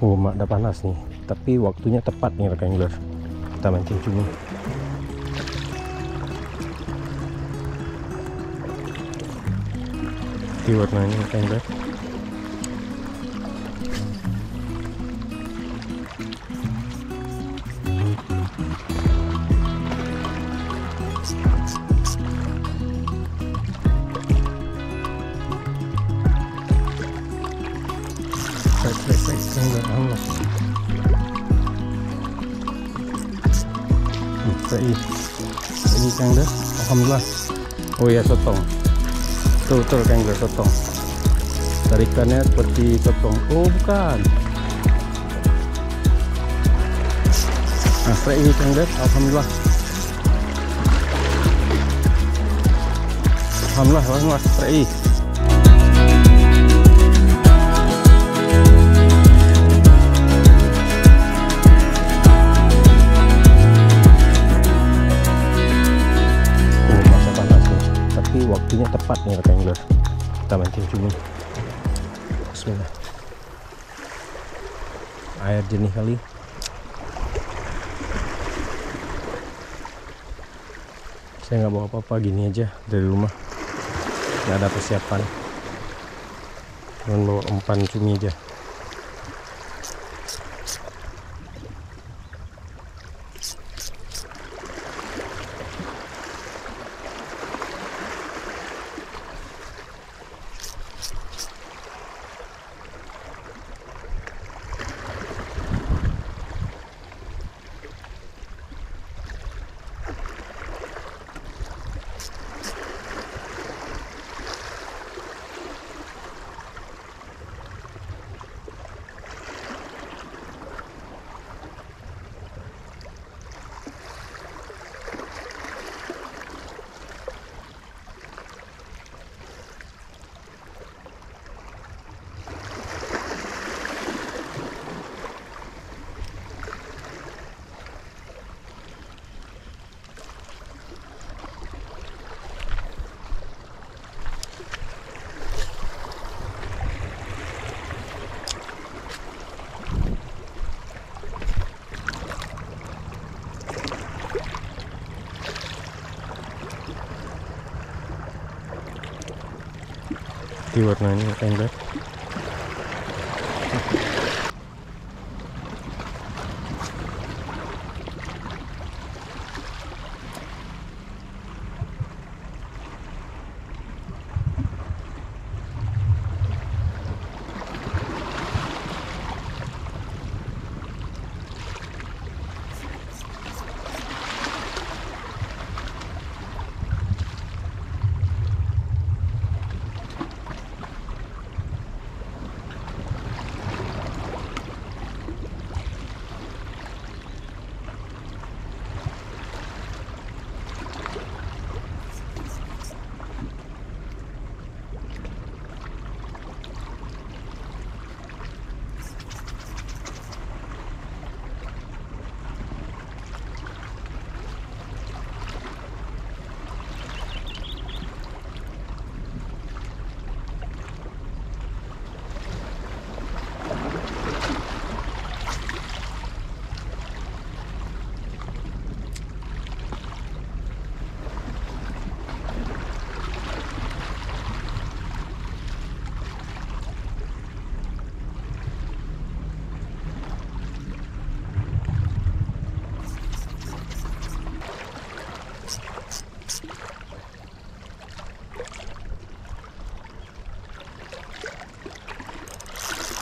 Oh, mak udah panas nih, tapi waktunya tepat nih rekan angler. Kita mancing cumi. Di warnanya rekan angler. Ini kang dah, alhamdulillah. Oh ya, sotong. Betul kang dah, sotong. Tarikannya seperti sotong. Oh bukan. Nah, ini kang dah, alhamdulillah. Alhamdulillah, spray. Waktunya tepat nih rekan angler. Kita mancing cumi. Bismillah. Air jernih kali. Saya nggak bawa apa-apa, gini aja dari rumah. Nggak ada persiapan. Cuma bawa umpan cumi aja. Di warnanya rekan angler.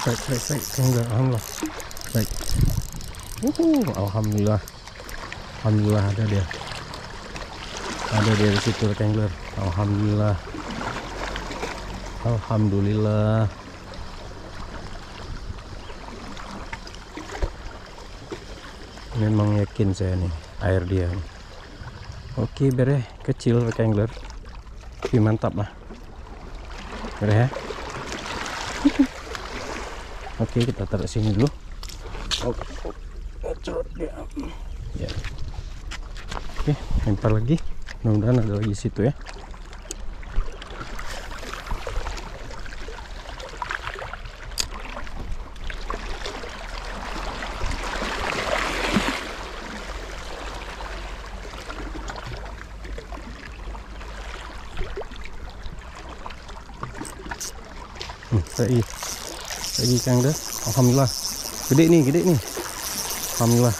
Baik, enggak, alhamdulillah. Baik. Alhamdulillah. Alhamdulillah ada dia. Ada dia di situ rekan angler. Alhamdulillah. Alhamdulillah. Memang yakin saya nih air dia. Oke, bere kecil rekan angler. Tapi mantap lah. Bere ya. Oke, kita taruh sini dulu. Oke, dia. Ya. Oke, lempar lagi. Mudah-mudahan ada lagi di situ ya. lagi Kang dah. Alhamdulillah. Gede nih. Alhamdulillah.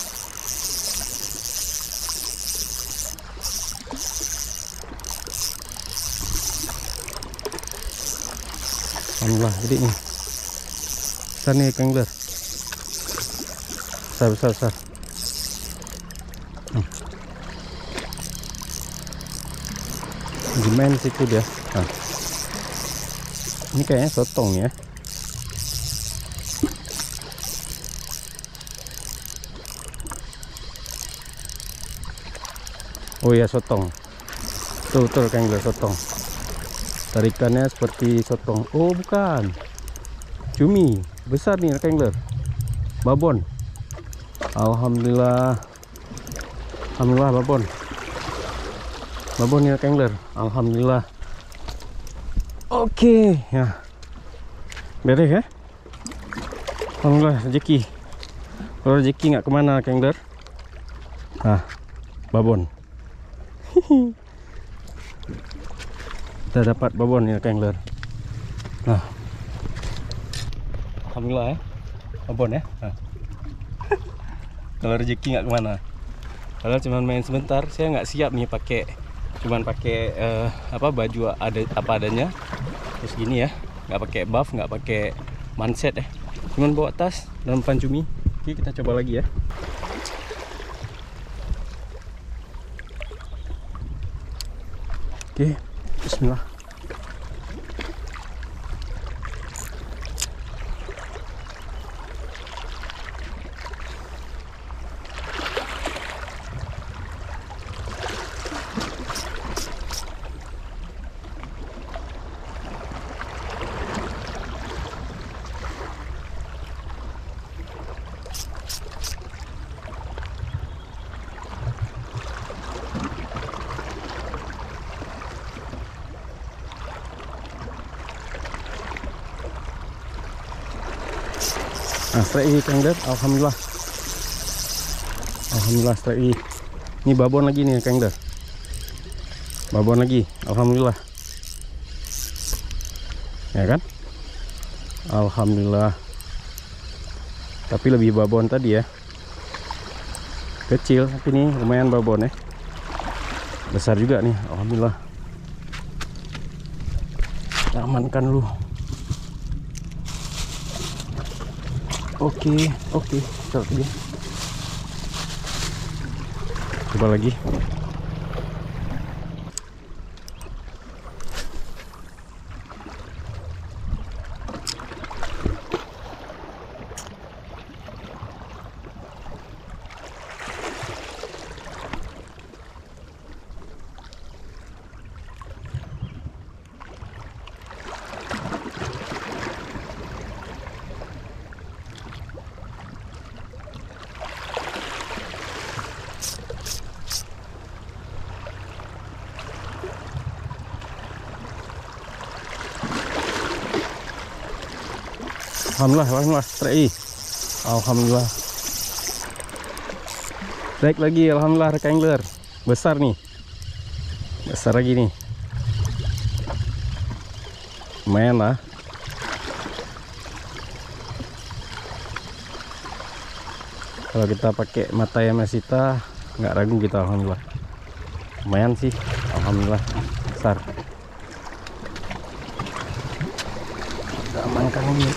Alhamdulillah gede nih. Besar nih Kang Angler. Besar. Lagi main situ dia. Nah. Ini kayaknya sotong ya. Oh ya, sotong. Betul Kang Angler, sotong. Tarikannya seperti sotong. Oh bukan, cumi besar nih Kang Angler. Babon. Alhamdulillah babon ya Kang Angler. Alhamdulillah. Oke ya, beres ya. Alhamdulillah rezeki. Kalau rezeki nggak kemana Kang Angler. Nah, babon. Kita dapat babon ya Kang Angler. Nah, alhamdulillah ya, babon ya. Nah. Kalau rezeki nggak kemana. Padahal cuma main sebentar, saya nggak siap nih pakai, cuman pakai baju apa adanya. Terus gini ya, nggak pakai buff, nggak pakai manset ya. Cuman bawa tas dan umpan cumi. Oke, kita coba lagi ya. Oke, bismillah. Nah, strike Kang Angler, alhamdulillah. Alhamdulillah strike. Ini babon lagi nih Kang Angler. Babon lagi, alhamdulillah. Ya kan? Alhamdulillah. Tapi lebih babon tadi ya. Kecil, tapi ini lumayan babon ya. Besar juga nih, alhamdulillah. Kita amankan dulu. Oke, start dia. Coba lagi. Alhamdulillah, strike. Alhamdulillah. Strike lagi, alhamdulillah Kang Angler. Besar nih. Besar lagi nih. Lumayan lah. Kalau kita pakai mata Yamashita, nggak ragu kita, alhamdulillah. Lumayan sih, alhamdulillah. Besar. Kita amankan ini.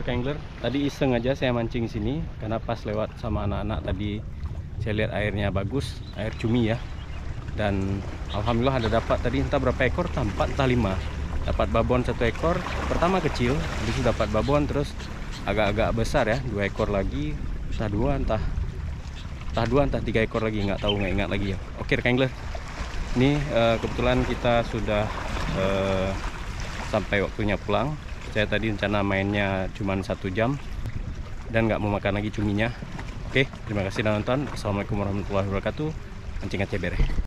Kangler, tadi iseng aja saya mancing sini karena pas lewat sama anak-anak tadi saya lihat airnya bagus, air cumi ya. Dan alhamdulillah ada dapat tadi entah berapa ekor, entah 4 entah 5. Dapat babon 1 ekor, pertama kecil, habis itu dapat babon terus agak-agak besar ya, 2 ekor lagi, entah 2 entah 3 ekor lagi, nggak ingat lagi ya. Oke Kangler. Ini kebetulan kita sudah sampai waktunya pulang. Saya tadi rencana mainnya cuma 1 jam dan nggak mau makan lagi cuminya. Oke, terima kasih sudah nonton. Assalamualaikum warahmatullahi wabarakatuh. Mancing Aceh Bere.